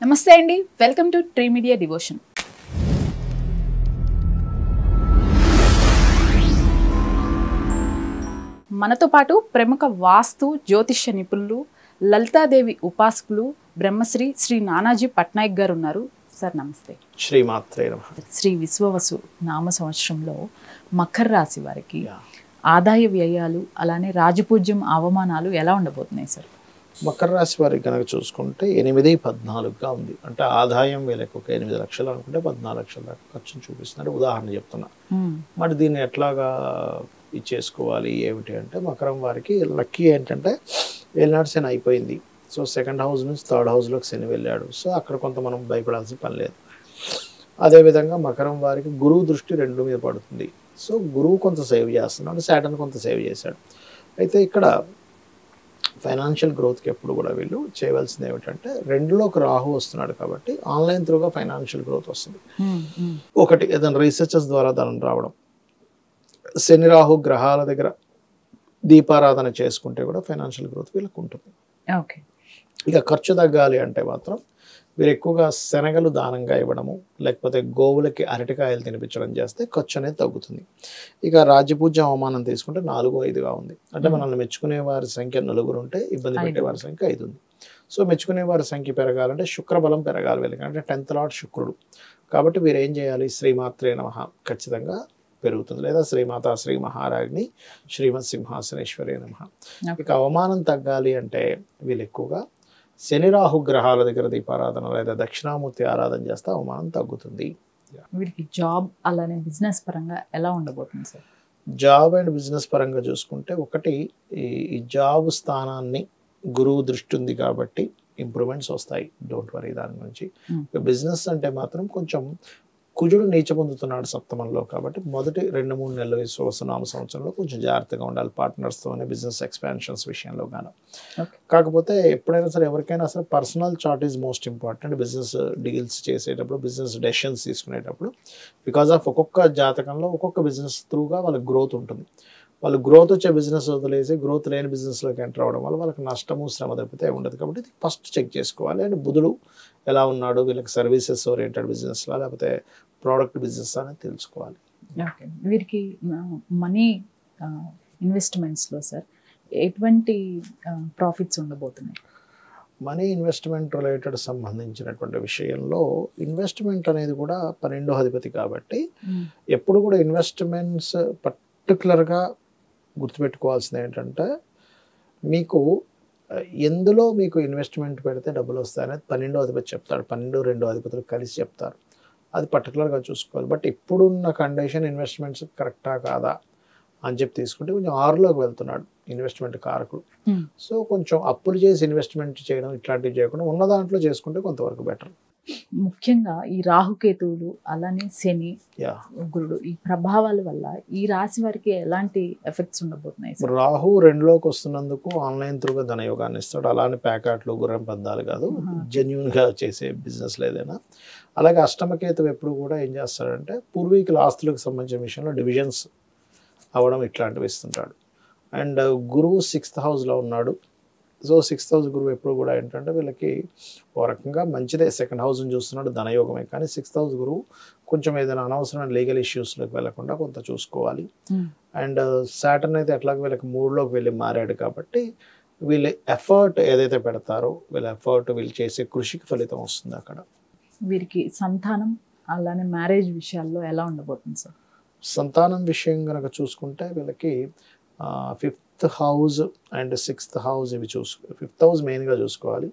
నమస్తే అండి, welcome to tree media devotion. మనతో పాటు ప్రముఖ వాస్తు జ్యోతిష్య నిపుణులు, లలితాదేవి ఉపాసకులు, బ్రహ్మశ్రీ శ్రీ నానాజీ పట్నాయక్ గారు ఉన్నారు. సార్ నమస్తే. శ్రీమాత్రే నమః. శ్రీ విశ్వవసు నామ సంవత్సరంలో మకర రాశి వారికి ఆదాయ వ్యయాలు, అలానే రాజపూజ్యం, అవమానాలు ఎలా ఉండబోతున్నాయి సార్? మకర రాశి వారికి కనుక చూసుకుంటే 8-14గా ఉంది. అంటే ఆదాయం వీళ్ళకి ఒక 8 లక్షలు అనుకుంటే 14 లక్షల దాకా ఖర్చును చూపిస్తున్నారు. ఉదాహరణ చెప్తున్నా. మరి దీన్ని ఎట్లాగా ఇచ్చేసుకోవాలి ఏమిటి అంటే, మకరం వారికి లక్కీ ఏంటంటే ఏలినాటి శని అయిపోయింది. సో సెకండ్ హౌస్ నుంచి థర్డ్ హౌస్లోకి శని వెళ్ళాడు. సో అక్కడ కొంత మనం భయపడాల్సిన పని లేదు. అదేవిధంగా మకరం వారికి గురువు దృష్టి 2 మీద పడుతుంది. సో గురువు కొంత సేవ్ చేస్తున్నాడు, సాటర్న్ కొంత సేవ్ చేశాడు. అయితే ఇక్కడ ఫైనాన్షియల్ గ్రోత్కి ఎప్పుడు కూడా వీళ్ళు చేయవలసింది ఏమిటంటే, 2లోకి రాహు వస్తున్నాడు కాబట్టి ఆన్లైన్ త్రూగా ఫైనాన్షియల్ గ్రోత్ వస్తుంది. ఒకటి ఏదైనా రీసెర్చెస్ ద్వారా ధనం రావడం, శని రాహు గ్రహాల దగ్గర దీపారాధన చేసుకుంటే కూడా ఫైనాన్షియల్ గ్రోత్ వీళ్ళకు ఉంటుంది. ఓకే. ఇక ఖర్చు తగ్గాలి అంటే మాత్రం వీరు ఎక్కువగా శనగలు దానంగా ఇవ్వడము, లేకపోతే గోవులకి అరటికాయలు తినిపించడం చేస్తే ఖర్చు అనేది తగ్గుతుంది. ఇక రాజ్యపూజ్య అవమానం తీసుకుంటే 4-5గా ఉంది. అంటే మనల్ని మెచ్చుకునే వారి సంఖ్య 4 ఉంటే ఇబ్బంది పెట్టే వారి సంఖ్య 5 ఉంది. సో మెచ్చుకునే వారి సంఖ్య పెరగాలంటే శుక్రబలం పెరగాలి వీళ్ళకి. అంటే 10th లార్డ్ శుక్రుడు కాబట్టి వీరు ఏం చేయాలి? శ్రీమాత్రే నమః ఖచ్చితంగా పెరుగుతుంది. లేదా శ్రీమాత శ్రీ మహారాజ్ని శ్రీమత్ సింహాసనేశ్వరే నమః. ఇక అవమానం తగ్గాలి అంటే వీళ్ళు ఎక్కువగా శని రాహు గ్రహాల దగ్గర దీపారాధన లేదా దక్షిణామూర్తి ఆరాధన చేస్తే అవమానం తగ్గుతుంది. వీరికి జాబ్ అలానే బిజినెస్ పరంగా ఎలా ఉండబోతుంది సార్? జాబ్ అండ్ బిజినెస్ పరంగా చూసుకుంటే, ఒకటి ఈ జాబ్ స్థానాన్ని గురువు దృష్టి ఉంది కాబట్టి ఇంప్రూవ్మెంట్స్ వస్తాయి, డోంట్ వరీ దాని గురించి. బిజినెస్ అంటే మాత్రం కొంచెం కుజుడు నీచ పొందుతున్నాడు సప్తమంలో కాబట్టి మొదటి 2-3 నెలలు విశ్వవసునామ సంవత్సరంలో కొంచెం జాగ్రత్తగా ఉండాలి పార్ట్నర్స్తోనే, బిజినెస్ ఎక్స్పాన్షన్స్ విషయంలో గాను. కాకపోతే ఎప్పుడైనా సరే ఎవరికైనా సరే personal chart is most important. Business deals చేసేటప్పుడు, బిజినెస్ డెసిషన్స్ తీసుకునేటప్పుడు, బికాజ్ ఆఫ్ ఒక్కొక్క జాతకంలో ఒక్కొక్క బిజినెస్ త్రూగా వాళ్ళకి గ్రోత్ ఉంటుంది. వాళ్ళు గ్రోత్ వచ్చే బిజినెస్ వదిలేసి గ్రోత్ లేని బిజినెస్లోకి ఎంటర్ అవ్వడం వల్ల వాళ్ళకి నష్టము శ్రమ తప్పితే ఉండదు. కాబట్టి ఇది ఫస్ట్ చెక్ చేసుకోవాలి. అండ్ బుధుడు ఎలా ఉన్నాడు, వీళ్ళకి సర్వీసెస్ ఓరియంటెడ్ బిజినెస్లా లేకపోతే ప్రోడక్ట్ బిజినెస్ అనేది తెలుసుకోవాలి. ఓకే. వీరికి మనీ ఇన్వెస్ట్మెంట్స్లో సార్ ఎటువంటి ప్రాఫిట్స్ ఉండబోతున్నాయి? మనీ ఇన్వెస్ట్మెంట్ రిలేటెడ్ సంబంధించినటువంటి విషయంలో ఇన్వెస్ట్మెంట్ అనేది కూడా 12వ అధిపతి కాబట్టి ఎప్పుడు కూడా ఇన్వెస్ట్మెంట్స్ పర్టికులర్గా గుర్తుపెట్టుకోవాల్సింది ఏంటంటే, మీకు ఎందులో మీకు ఇన్వెస్ట్మెంట్ పెడితే డబ్బులు వస్తాయనేది 12వ అధిపతి చెప్తాడు. 12-2 అధిపతులు కలిసి చెప్తారు. అది పర్టికులర్గా చూసుకోవాలి. బట్ ఇప్పుడున్న కండిషన్ ఇన్వెస్ట్మెంట్స్ కరెక్టా కాదా అని చెప్పి తీసుకుంటే కొంచెం 6లోకి వెళ్తున్నాడు ఇన్వెస్ట్మెంట్ కారకుడు. సో కొంచెం అప్పులు చేసి ఇన్వెస్ట్మెంట్ చేయడం ఇట్లాంటివి చేయకుండా ఉన్న దాంట్లో చేసుకుంటే కొంతవరకు బెటర్. ముఖ్యంగా ఈ రాహుకేతువులు అలానే శని గురుడు ఈ ప్రభావాల వల్ల ఈ రాశి వారికి ఎలాంటి ఎఫెక్ట్స్ ఉండబోతున్నాయి? రాహు 2లోకి వస్తున్నందుకు ఆన్లైన్ త్రూగా ధనయోగాన్ని ఇస్తాడు. అలానే ప్యాకెట్లు గుర్రం పద్దాలు కాదు, జెన్యున్గా చేసే బిజినెస్ ఏదైనా. అలాగే అష్టమకేతువు ఎప్పుడు కూడా ఏం చేస్తాడంటే, పూర్వీకుల ఆస్తులకు సంబంధించిన విషయంలో డివిజన్స్ అవ్వడం ఇట్లాంటివి ఇస్తుంటాడు. అండ్ గురువు 6th హౌస్లో ఉన్నాడు. సో 6th హౌస్ గురువు ఎప్పుడు కూడా ఏంటంటే వీళ్ళకి ఓ రకంగా మంచిదే, సెకండ్ హౌస్ని చూస్తున్నాడు, ధనయోగమే. కానీ 6th హౌస్ గురువు కొంచెం ఏదైనా అనవసరమైన లీగల్ ఇష్యూస్లోకి వెళ్లకుండా కొంత చూసుకోవాలి. అండ్ సాటర్న్ అయితే ఎట్లాగో వీళ్ళకి 3లోకి వెళ్ళి మారాడు కాబట్టి వీళ్ళ ఎఫర్ట్ ఏదైతే పెడతారో వీళ్ళ ఎఫర్ట్ వీళ్ళు చేసే కృషికి ఫలితం వస్తుంది అక్కడ. వీరికి సంతానం అలానే మ్యారేజ్ విషయాల్లో ఎలా ఉండబోతుంది సార్? సంతానం విషయం కనుక చూసుకుంటే వీళ్ళకి 5th house and 6th house ఇవి 5th హౌస్ మెయిన్గా చూసుకోవాలి.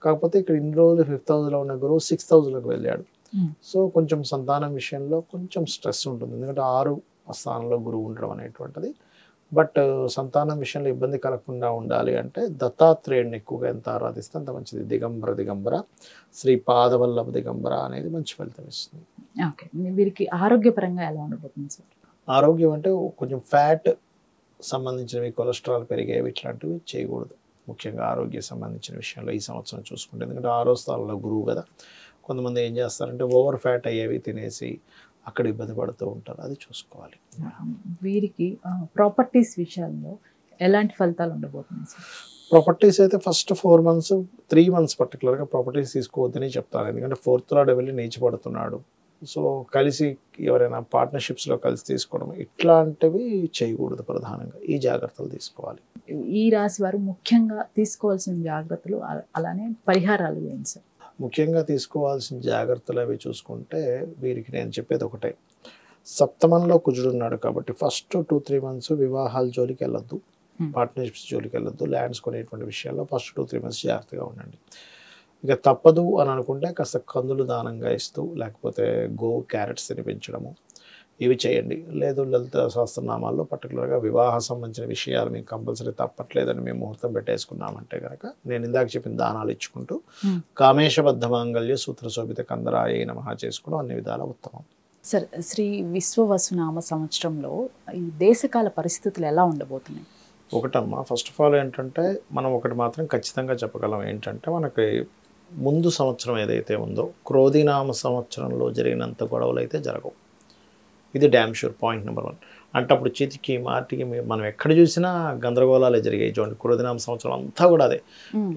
కాకపోతే ఇక్కడ ఇన్ని రోజులు 5th హౌస్లో ఉన్న గురువు 6th హౌస్లోకి వెళ్ళాడు. సో కొంచెం సంతానం విషయంలో కొంచెం స్ట్రెస్ ఉంటుంది, ఎందుకంటే 6 స్థానంలో గురువు ఉండడం అనేటువంటిది. బట్ సంతానం విషయంలో ఇబ్బంది కలగకుండా ఉండాలి అంటే దత్తాత్రేయుడిని ఎక్కువగా ఎంత ఆరాధిస్తే అంత మంచిది. దిగంబర శ్రీ పాదవల్లభ దిగంబర అనేది మంచి ఫలితం ఇస్తుంది. ఓకే. వీరికి ఆరోగ్యపరంగా ఎలా ఉండబోతుంది సార్? ఆరోగ్యం అంటే కొంచెం ఫ్యాట్ సంబంధించినవి, కొలెస్ట్రాల్ పెరిగేవి ఇట్లాంటివి చేయకూడదు. ముఖ్యంగా ఆరోగ్య సంబంధించిన విషయంలో ఈ సంవత్సరం చూసుకుంటే, ఎందుకంటే 6వ స్థానంలో గురువు కదా. కొంతమంది ఏం చేస్తారంటే ఓవర్ ఫ్యాట్ అయ్యేవి తినేసి అక్కడ ఇబ్బంది పడుతూ ఉంటారు, అది చూసుకోవాలి. వీరికి ప్రాపర్టీస్ విషయాల్లో ఎలాంటి ఫలితాలు ఉండబోతున్నాయి సార్? ప్రాపర్టీస్ అయితే ఫస్ట్ 4 months 3 months పర్టికులర్గా ప్రాపర్టీస్ తీసుకోవద్దని చెప్తాను. ఎందుకంటే 4th లార్డ్ వెళ్ళి నీచపడుతున్నాడు. సో కలిసి ఎవరైనా పార్ట్నర్షిప్స్లో కలిసి తీసుకోవడం ఇట్లాంటివి చేయకూడదు. ప్రధానంగా ఈ జాగ్రత్తలు తీసుకోవాలి. ఈ రాశి వారు ముఖ్యంగా తీసుకోవాల్సిన జాగ్రత్తలు అలానే పరిహారాలు ఏంటి సార్? ముఖ్యంగా తీసుకోవాల్సిన జాగ్రత్తలు అవి చూసుకుంటే వీరికి నేను చెప్పేది ఒకటే, సప్తమంలో కుజుడు ఉన్నాడు కాబట్టి ఫస్ట్ 2-3 months వివాహాల జోలికి వెళ్ళొద్దు, పార్ట్నర్షిప్స్ జోలికి వెళ్ళొద్దు, ల్యాండ్స్ కొనేటువంటి విషయాల్లో ఫస్ట్ 2-3 months జాగ్రత్తగా ఉండండి. ఇక తప్పదు అని అనుకుంటే కాస్త కందులు దానంగా ఇస్తూ లేకపోతే క్యారెట్స్ తినిపించడము ఇవి చేయండి. లేదు లలిత సహస్రనామాల్లో పర్టికులర్గా వివాహ సంబంధించిన విషయాలు మీకు కంపల్సరీ తప్పట్లేదని మేము ముహూర్తం పెట్టేసుకున్నామంటే కనుక నేను ఇందాక చెప్పిన దానాలు ఇచ్చుకుంటూ కామేశబద్ధ మాంగళ్య సూత్ర శోభిత కందరాయ నమః చేసుకోవడం అన్ని విధాల ఉత్తమం. సార్, శ్రీ విశ్వవసునామ సంవత్సరంలో ఈ దేశకాల పరిస్థితులు ఎలా ఉండబోతున్నాయి? ఒకటమ్మా, ఫస్ట్ ఆఫ్ ఆల్ ఏంటంటే మనం ఒకటి మాత్రం ఖచ్చితంగా చెప్పగలం, ఏంటంటే మనకి ముందు సంవత్సరం ఏదైతే ఉందో క్రోధినామ సంవత్సరంలో జరిగినంత గొడవలు అయితే జరగవు. ఇది డ్యామ్ షూర్. Point number 1. అంటే అప్పుడు చితికి మాటికి మనం ఎక్కడ చూసినా గందరగోళాలే జరిగాయి. చూడండి, క్రోధినామ సంవత్సరం అంతా కూడా అదే.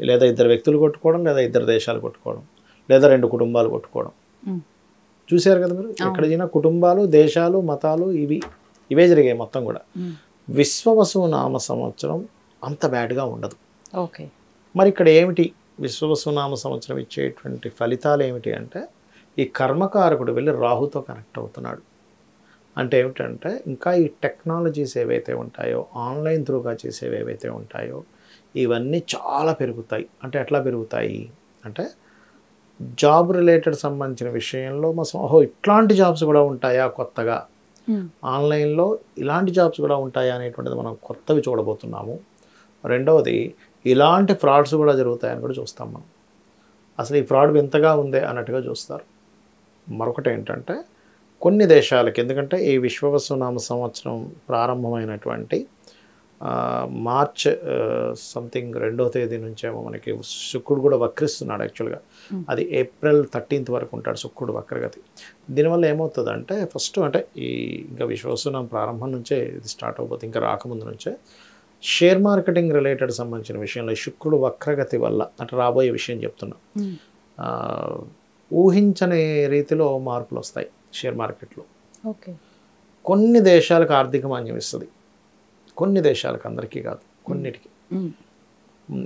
లేదా 2 వ్యక్తులు కొట్టుకోవడం, లేదా 2 దేశాలు కొట్టుకోవడం, లేదా 2 కుటుంబాలు కొట్టుకోవడం. చూశారు కదా మీరు, ఎక్కడ చూసినా కుటుంబాలు, దేశాలు, మతాలు ఇవే జరిగాయి మొత్తం కూడా. విశ్వవసు నామ సంవత్సరం అంత బ్యాడ్గా ఉండదు. ఓకే, మరి ఇక్కడ ఏమిటి విశ్వవసు నామ సంవత్సరం ఇచ్చేటువంటి ఫలితాలు ఏమిటి అంటే, ఈ కర్మకారకుడు వెళ్ళి రాహుతో కనెక్ట్ అవుతున్నాడు. అంటే ఏమిటంటే ఇంకా ఈ టెక్నాలజీస్ ఏవైతే ఉంటాయో, ఆన్లైన్ త్రూగా చేసేవి ఏవైతే ఉంటాయో ఇవన్నీ చాలా పెరుగుతాయి. అంటే ఎట్లా పెరుగుతాయి అంటే, జాబ్ రిలేటెడ్ సంబంధించిన విషయంలో ఇట్లాంటి జాబ్స్ కూడా ఉంటాయా కొత్తగా, ఆన్లైన్లో ఇలాంటి జాబ్స్ కూడా ఉంటాయా అనేటువంటిది మనం కొత్తవి చూడబోతున్నాము. రెండవది, ఇలాంటి ఫ్రాడ్స్ కూడా జరుగుతాయని కూడా చూస్తాం మనం. అసలు ఈ ఫ్రాడ్ వింతగా ఉందే అన్నట్టుగా చూస్తారు. మరొకటి ఏంటంటే కొన్ని దేశాలకి, ఎందుకంటే ఈ విశ్వవసునామ సంవత్సరం ప్రారంభమైనటువంటి మార్చ్ సంథింగ్ 2వ తేదీ నుంచేమో మనకి శుక్రుడు కూడా వక్రిస్తున్నాడు. యాక్చువల్గా అది April 13th వరకు ఉంటాడు శుక్రుడు వక్రగతి. దీనివల్ల ఏమవుతుందంటే ఫస్ట్ అంటే ఇంకా విశ్వవసునామ ప్రారంభం నుంచే ఇది స్టార్ట్ అవబోతుంది, ఇంకా రాకముందు నుంచే షేర్ మార్కెటింగ్ రిలేటెడ్ సంబంధించిన విషయంలో శుక్రుడు వక్రగతి వల్ల, అంటే రాబోయే విషయం చెప్తున్నా, ఊహించని రీతిలో మార్పులు వస్తాయి షేర్ మార్కెట్లో. ఓకే, కొన్ని దేశాలకు ఆర్థిక మాన్యం ఇస్తుంది, కొన్ని దేశాలకు, అందరికీ కాదు, కొన్నిటికి.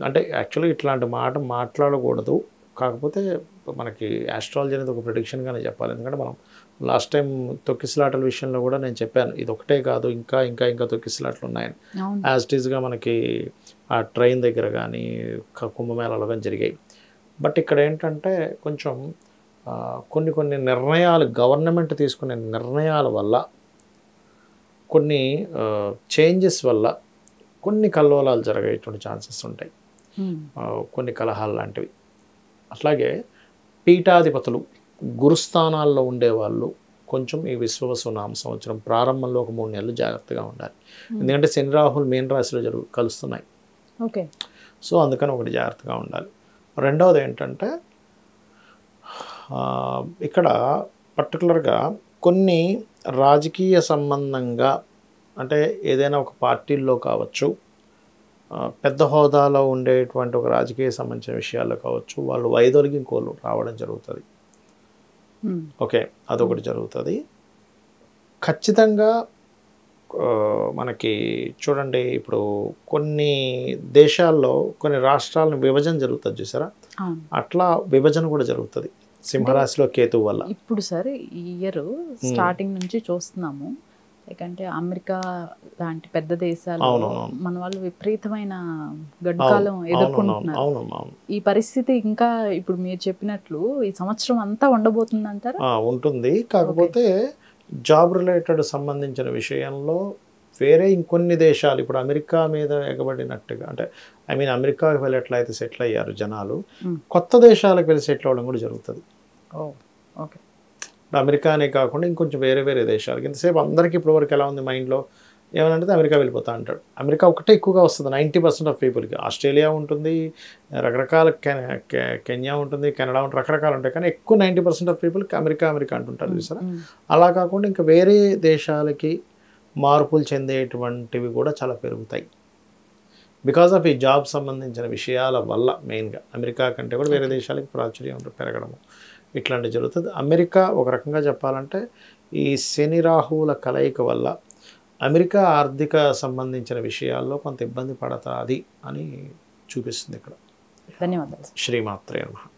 అంటే యాక్చువల్గా ఇట్లాంటి మాట మాట్లాడకూడదు, కాకపోతే మనకి ఆస్ట్రాలజీ అనేది ఒక ప్రిడిక్షన్గానే చెప్పాలి. ఎందుకంటే మనం లాస్ట్ టైం తొక్కిసలాటల విషయంలో కూడా నేను చెప్పాను, ఇది ఒకటే కాదు, ఇంకా ఇంకా ఇంకా తొక్కిసలాటలు ఉన్నాయని. యాజ్ ఇట్ ఈస్గా మనకి ఆ ట్రైన్ దగ్గర కానీ కుంభమేళాలో కానీ జరిగాయి. బట్ ఇక్కడ ఏంటంటే కొంచెం కొన్ని నిర్ణయాలు, గవర్నమెంట్ తీసుకునే నిర్ణయాల వల్ల, కొన్ని చేంజెస్ వల్ల కొన్ని కల్లోలాలు జరిగేటువంటి ఛాన్సెస్ ఉంటాయి, కొన్ని కలహాలు లాంటివి. అట్లాగే పీఠాధిపతులు, గురుస్థానాల్లో ఉండేవాళ్ళు కొంచెం ఈ విశ్వవసునామ సంవత్సరం ప్రారంభంలో ఒక 3 నెలలు జాగ్రత్తగా ఉండాలి. ఎందుకంటే శని రాహులు మీన రాశిలో కలుస్తున్నాయి. ఓకే, సో అందుకని ఒకటి జాగ్రత్తగా ఉండాలి. రెండవది ఏంటంటే ఇక్కడ పర్టికులర్గా కొన్ని రాజకీయ సంబంధంగా, అంటే ఏదైనా ఒక పార్టీల్లో కావచ్చు, పెద్ద హోదాలో ఉండేటువంటి ఒక రాజకీయ సంబంధించిన విషయాల్లో కావచ్చు, వాళ్ళు వైదొలిగింకోలు రావడం జరుగుతుంది. ఓకే, అదొకటి జరుగుతుంది. ఖచ్చితంగా మనకి చూడండి, ఇప్పుడు కొన్ని దేశాల్లో కొన్ని రాష్ట్రాలను విభజన జరుగుతుంది చూసారా, అట్లా విభజన కూడా జరుగుతుంది సింహరాశిలో కేతువు వల్ల. ఇప్పుడు సార్ ఈ ఇయర్ స్టార్టింగ్ నుంచి చూస్తున్నాము, అంటే అమెరికా లాంటి పెద్ద దేశాలు మన వాళ్ళు విపరీతమైన గడ్డుకాలం ఎదుర్కొంటున్నారు. ఈ పరిస్థితి ఇంకా ఇప్పుడు మీరు చెప్పినట్లు ఈ సంవత్సరం అంతా ఉండబోతుంది అంటారా? ఉంటుంది. కాకపోతే జాబ్ రిలేటెడ్ సంబంధించిన విషయంలో వేరే ఇంకొన్ని దేశాలు, ఇప్పుడు అమెరికా మీద ఎగబడినట్టుగా, అంటే అమెరికాకి వెళ్ళి ఎట్లయితే సెటిల్ అయ్యారు జనాలు, కొత్త దేశాలకు వెళ్ళి సెటిల్ అవ్వడం కూడా జరుగుతుంది. ఓకే, అమెరికానే కాకుండా ఇంకొంచెం వేరే వేరే దేశాలకి. ఇంతసేపు అందరికీ ఇప్పటివరకు ఎలా ఉంది మైండ్లో, ఏమనంటే అమెరికా వెళ్ళిపోతా అంటాడు. అమెరికా ఒకటే ఎక్కువగా వస్తుంది 90% ఆఫ్ పీపుల్కి. ఆస్ట్రేలియా ఉంటుంది, రకరకాల కెన్యా ఉంటుంది, కెనడా ఉంటుంది, రకరకాలు ఉంటాయి, కానీ ఎక్కువ 90% ఆఫ్ పీపుల్కి అమెరికా అంటుంటారు చూసారా. అలా కాకుండా ఇంకా వేరే దేశాలకి మార్పులు చెందేటువంటివి కూడా చాలా పెరుగుతాయి. బికాస్ ఆఫ్ ఈ జాబ్ సంబంధించిన విషయాల వల్ల మెయిన్గా అమెరికా కంటే కూడా వేరే దేశాలకు ప్రాచుర్యం పెరగడము ఇట్లాంటివి జరుగుతుంది. అమెరికా ఒక రకంగా చెప్పాలంటే ఈ శని రాహువుల కలయిక వల్ల అమెరికా ఆర్థిక సంబంధించిన విషయాల్లో కొంత ఇబ్బంది పడతాది అని చూపిస్తుంది ఇక్కడ. ధన్యవాదాలు. శ్రీమాత్రే నమః.